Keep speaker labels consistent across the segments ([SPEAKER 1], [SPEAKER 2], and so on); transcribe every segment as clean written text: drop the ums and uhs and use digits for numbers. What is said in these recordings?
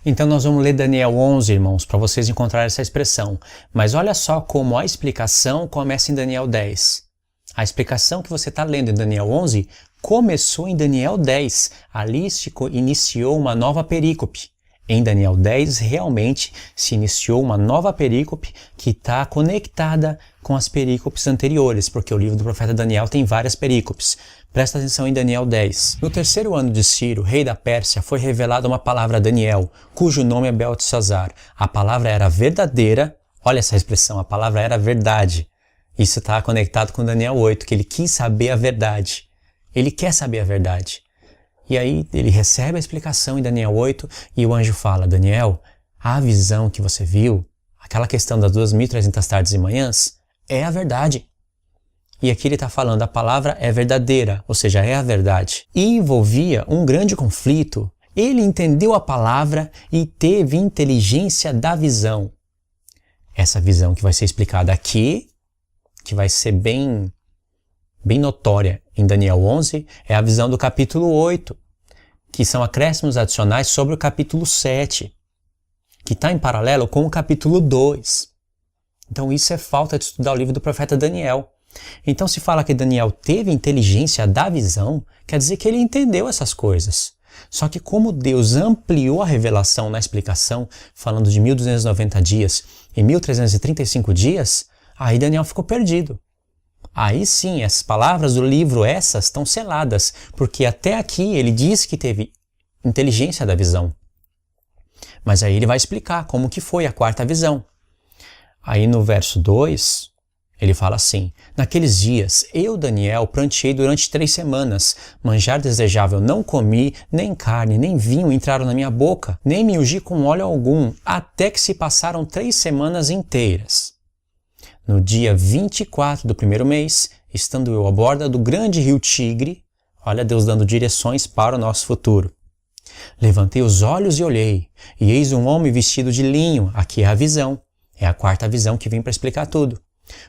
[SPEAKER 1] Então nós vamos ler Daniel 11, irmãos, para vocês encontrarem essa expressão. Mas olha só como a explicação começa em Daniel 10. A explicação que você está lendo em Daniel 11 começou em Daniel 10. Ali se iniciou uma nova perícope. Em Daniel 10, realmente se iniciou uma nova perícope que está conectada com as perícopes anteriores, porque o livro do profeta Daniel tem várias perícopes. Presta atenção em Daniel 10. No terceiro ano de Ciro, rei da Pérsia, foi revelada uma palavra a Daniel, cujo nome é Beltesazar. A palavra era verdadeira, olha essa expressão, a palavra era verdade. Isso está conectado com Daniel 8, que ele quis saber a verdade. Ele quer saber a verdade. E aí ele recebe a explicação em Daniel 8 e o anjo fala, Daniel, a visão que você viu, aquela questão das 2.300 tardes e manhãs, é a verdade. E aqui ele está falando, a palavra é verdadeira, ou seja, é a verdade. E envolvia um grande conflito. Ele entendeu a palavra e teve inteligência da visão. Essa visão que vai ser explicada aqui, que vai ser bem notória em Daniel 11, é a visão do capítulo 8, que são acréscimos adicionais sobre o capítulo 7, que está em paralelo com o capítulo 2. Então isso é falta de estudar o livro do profeta Daniel. Então se fala que Daniel teve inteligência da visão, quer dizer que ele entendeu essas coisas. Só que como Deus ampliou a revelação na explicação, falando de 1.290 dias e 1.335 dias, aí Daniel ficou perdido. Aí sim, as palavras do livro, essas, estão seladas, porque até aqui ele diz que teve inteligência da visão. Mas aí ele vai explicar como que foi a quarta visão. Aí no verso 2, ele fala assim, naqueles dias, eu, Daniel, pranteei durante 3 semanas, manjar desejável não comi, nem carne, nem vinho entraram na minha boca, nem me ungi com óleo algum, até que se passaram 3 semanas inteiras. No dia 24 do primeiro mês, estando eu à borda do grande rio Tigre, olha Deus dando direções para o nosso futuro. Levantei os olhos e olhei, e eis um homem vestido de linho, aqui é a visão, é a quarta visão que vem para explicar tudo,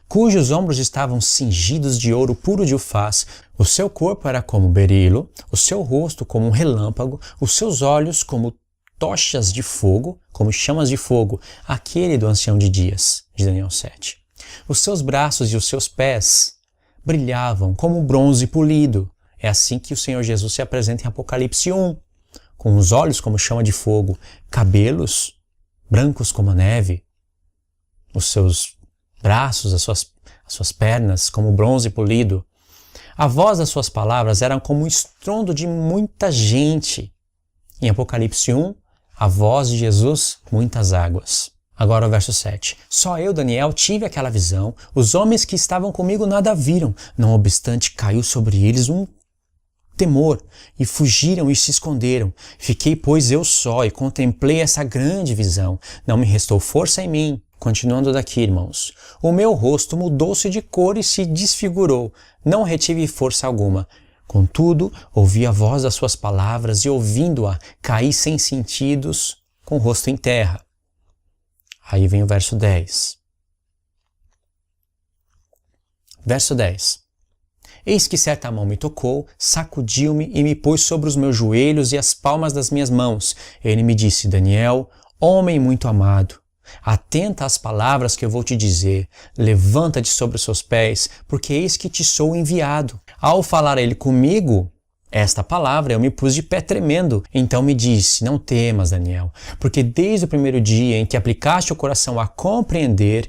[SPEAKER 1] cujos ombros estavam cingidos de ouro puro de Ufaz, o seu corpo era como berilo, o seu rosto como um relâmpago, os seus olhos como tochas de fogo, como chamas de fogo, aquele do ancião de dias, de Daniel 7. Os seus braços e os seus pés brilhavam como bronze polido. É assim que o Senhor Jesus se apresenta em Apocalipse 1, com os olhos como chama de fogo, cabelos brancos como a neve, os seus braços, as suas pernas como bronze polido. A voz das suas palavras era como um estrondo de muita gente. Em Apocalipse 1, a voz de Jesus, muitas águas. Agora o verso 7. Só eu, Daniel, tive aquela visão, os homens que estavam comigo nada viram, não obstante caiu sobre eles um temor, e fugiram e se esconderam. Fiquei, pois, eu só, e contemplei essa grande visão. Não me restou força em mim. Continuando daqui, irmãos. O meu rosto mudou-se de cor e se desfigurou. Não retive força alguma. Contudo, ouvi a voz das suas palavras, e ouvindo-a, caí sem sentidos, com o rosto em terra. Aí vem o verso 10. Verso 10. Eis que certa mão me tocou, sacudiu-me e me pôs sobre os meus joelhos e as palmas das minhas mãos. Ele me disse, Daniel, homem muito amado, atenta às palavras que eu vou te dizer, levanta-te sobre os seus pés, porque eis que te sou enviado. Ao falar ele comigo, esta palavra eu me pus de pé tremendo. Então me disse, não temas, Daniel, porque desde o primeiro dia em que aplicaste o coração a compreender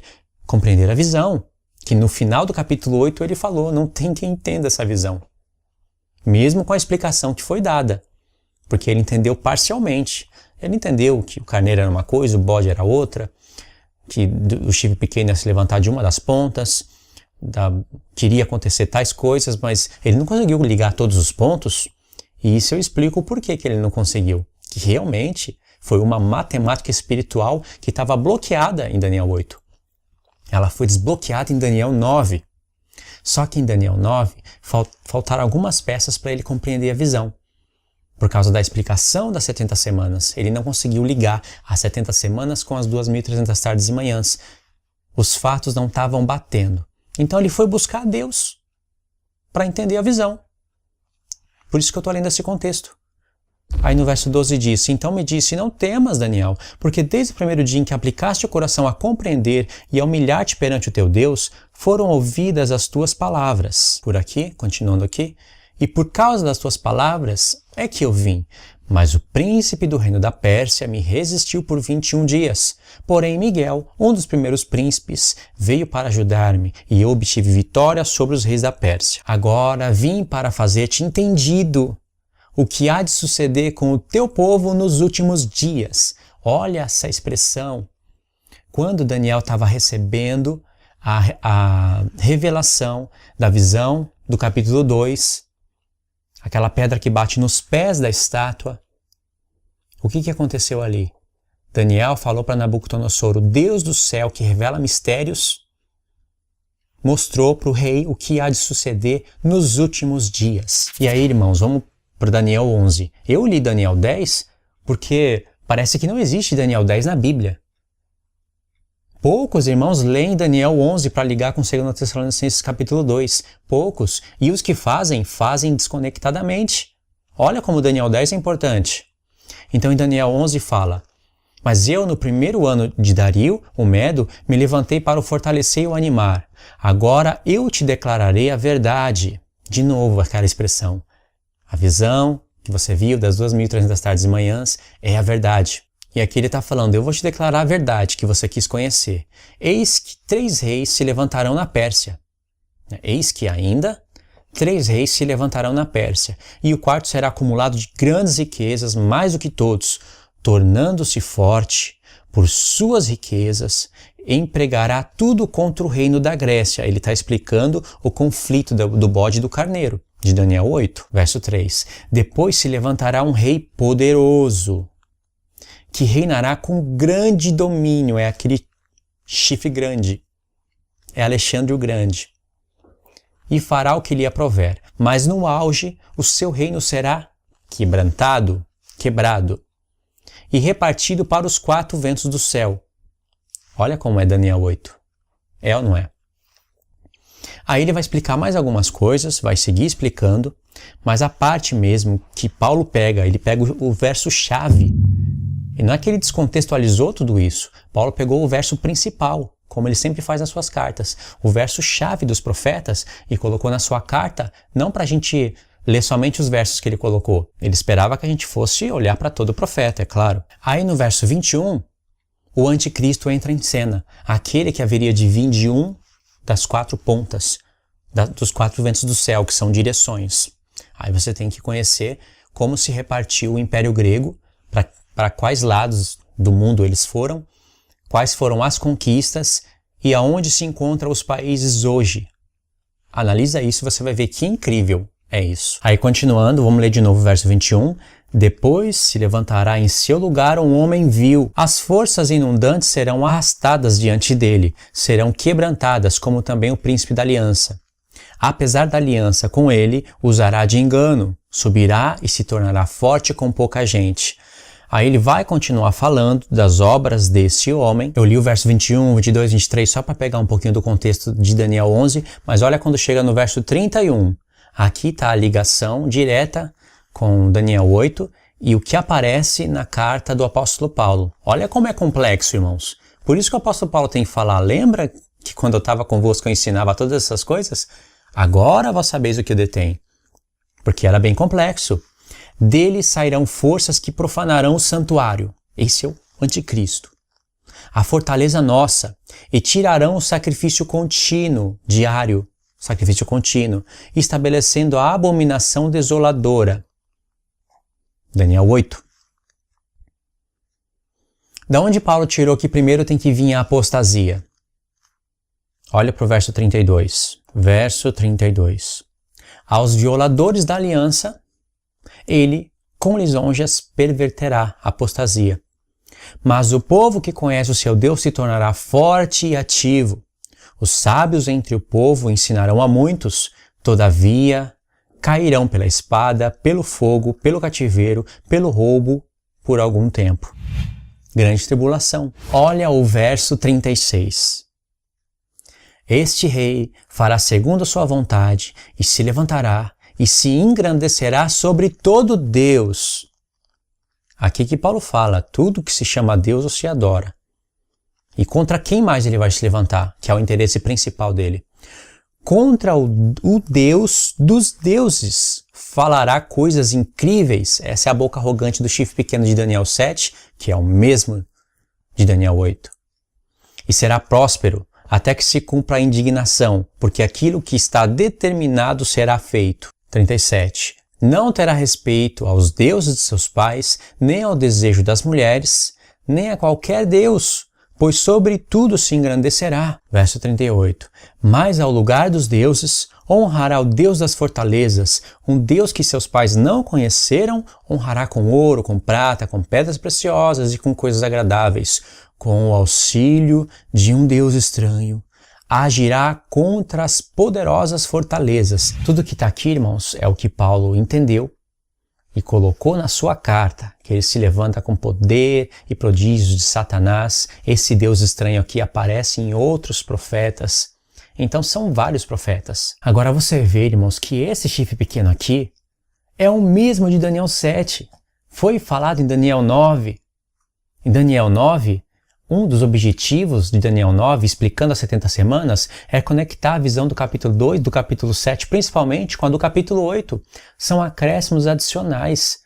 [SPEAKER 1] a visão, que no final do capítulo 8 ele falou, não tem quem entenda essa visão. Mesmo com a explicação que foi dada, porque ele entendeu parcialmente. Ele entendeu que o carneiro era uma coisa, o bode era outra, que o chifre pequeno ia se levantar de uma das pontas, queria acontecer tais coisas, mas ele não conseguiu ligar todos os pontos, e isso eu explico o porquê que ele não conseguiu. Que realmente foi uma matemática espiritual que estava bloqueada em Daniel 8. Ela foi desbloqueada em Daniel 9. Só que em Daniel 9 faltaram algumas peças para ele compreender a visão. Por causa da explicação das 70 semanas, ele não conseguiu ligar as 70 semanas com as 2.300 tardes e manhãs. Os fatos não estavam batendo. Então ele foi buscar a Deus para entender a visão. Por isso que eu estou lendo esse contexto. Aí no verso 12 diz: então me disse, não temas, Daniel, porque desde o primeiro dia em que aplicaste o coração a compreender e a humilhar-te perante o teu Deus, foram ouvidas as tuas palavras. Por aqui, continuando aqui, e por causa das tuas palavras é que eu vim. Mas o príncipe do reino da Pérsia me resistiu por 21 dias. Porém Miguel, um dos primeiros príncipes, veio para ajudar-me, e eu obtive vitória sobre os reis da Pérsia. Agora vim para fazer-te entendido o que há de suceder com o teu povo nos últimos dias. Olha essa expressão. Quando Daniel estava recebendo a revelação da visão do capítulo 2, aquela pedra que bate nos pés da estátua, o que aconteceu ali? Daniel falou para Nabucodonosor, o Deus do céu que revela mistérios, mostrou para o rei o que há de suceder nos últimos dias. E aí, irmãos, vamos para Daniel 11. Eu li Daniel 10 porque parece que não existe Daniel 10 na Bíblia. Poucos irmãos leem Daniel 11 para ligar com 2 Tessalonicenses capítulo 2. Poucos. E os que fazem desconectadamente. Olha como Daniel 10 é importante. Então em Daniel 11 fala: mas eu no primeiro ano de Dario, o Medo, me levantei para o fortalecer e o animar. Agora eu te declararei a verdade. De novo aquela expressão. A visão que você viu das 2.300 tardes e manhãs é a verdade. E aqui ele está falando, eu vou te declarar a verdade que você quis conhecer. Eis que 3 reis se levantarão na Pérsia. Eis que ainda 3 reis se levantarão na Pérsia. E o quarto será acumulado de grandes riquezas, mais do que todos, tornando-se forte por suas riquezas, empregará tudo contra o reino da Grécia. Ele está explicando o conflito do bode e do carneiro, de Daniel 8, verso 3. Depois se levantará um rei poderoso, que reinará com grande domínio, é aquele chifre grande, é Alexandre o Grande, e fará o que lhe aprover, mas no auge o seu reino será quebrado, e repartido para os 4 ventos do céu. Olha como é Daniel 8, é ou não é? Aí ele vai explicar mais algumas coisas, vai seguir explicando, mas a parte mesmo que Paulo pega, ele pega o verso-chave. E não é que ele descontextualizou tudo isso. Paulo pegou o verso principal, como ele sempre faz nas suas cartas, o verso-chave dos profetas, e colocou na sua carta, não para a gente ler somente os versos que ele colocou. Ele esperava que a gente fosse olhar para todo o profeta, é claro. Aí no verso 21, o anticristo entra em cena, aquele que haveria de vir de um das 4 pontas, dos 4 ventos do céu, que são direções. Aí você tem que conhecer como se repartiu o Império Grego, para quais lados do mundo eles foram, quais foram as conquistas e aonde se encontram os países hoje. Analisa isso e você vai ver que incrível é isso. Aí continuando, vamos ler de novo o verso 21. Depois se levantará em seu lugar um homem vil. As forças inundantes serão arrastadas diante dele, serão quebrantadas, como também o príncipe da aliança. Apesar da aliança com ele, usará de engano, subirá e se tornará forte com pouca gente. Aí ele vai continuar falando das obras desse homem. Eu li o verso 21, 22, 23 só para pegar um pouquinho do contexto de Daniel 11, mas olha quando chega no verso 31. Aqui está a ligação direta com Daniel 8 e o que aparece na carta do apóstolo Paulo. Olha como é complexo, irmãos. Por isso que o apóstolo Paulo tem que falar, lembra que quando eu estava convosco eu ensinava todas essas coisas? Agora vós sabeis o que eu detenho. Porque era bem complexo. Dele sairão forças que profanarão o santuário. Esse é o anticristo. A fortaleza nossa. E tirarão o sacrifício contínuo, diário, estabelecendo a abominação desoladora. Daniel 8. Da onde Paulo tirou que primeiro tem que vir a apostasia? Olha para o verso 32. Verso 32. Aos violadores da aliança, ele, com lisonjas, perverterá a apostasia. Mas o povo que conhece o seu Deus se tornará forte e ativo. Os sábios entre o povo ensinarão a muitos, todavia cairão pela espada, pelo fogo, pelo cativeiro, pelo roubo, por algum tempo. Grande tribulação. Olha o verso 36. Este rei fará segundo a sua vontade e se levantará e se engrandecerá sobre todo Deus. Aqui que Paulo fala, tudo que se chama Deus ou se adora. E contra quem mais ele vai se levantar, que é o interesse principal dele? Contra o Deus dos deuses. Falará coisas incríveis. Essa é a boca arrogante do chifre pequeno de Daniel 7, que é o mesmo de Daniel 8. E será próspero, até que se cumpra a indignação, porque aquilo que está determinado será feito. 37. Não terá respeito aos deuses de seus pais, nem ao desejo das mulheres, nem a qualquer deus, pois sobre tudo se engrandecerá. Verso 38. Mas ao lugar dos deuses, honrará o Deus das fortalezas, um Deus que seus pais não conheceram, honrará com ouro, com prata, com pedras preciosas e com coisas agradáveis, com o auxílio de um Deus estranho. Agirá contra as poderosas fortalezas. Tudo que está aqui, irmãos, é o que Paulo entendeu e colocou na sua carta, que ele se levanta com poder e prodígios de Satanás. Esse Deus estranho aqui aparece em outros profetas. Então são vários profetas. Agora você vê, irmãos, que esse chifre pequeno aqui é o mesmo de Daniel 7. Foi falado em Daniel 9. Em Daniel 9, um dos objetivos de Daniel 9, explicando as 70 semanas, é conectar a visão do capítulo 2, do capítulo 7, principalmente com a do capítulo 8. São acréscimos adicionais.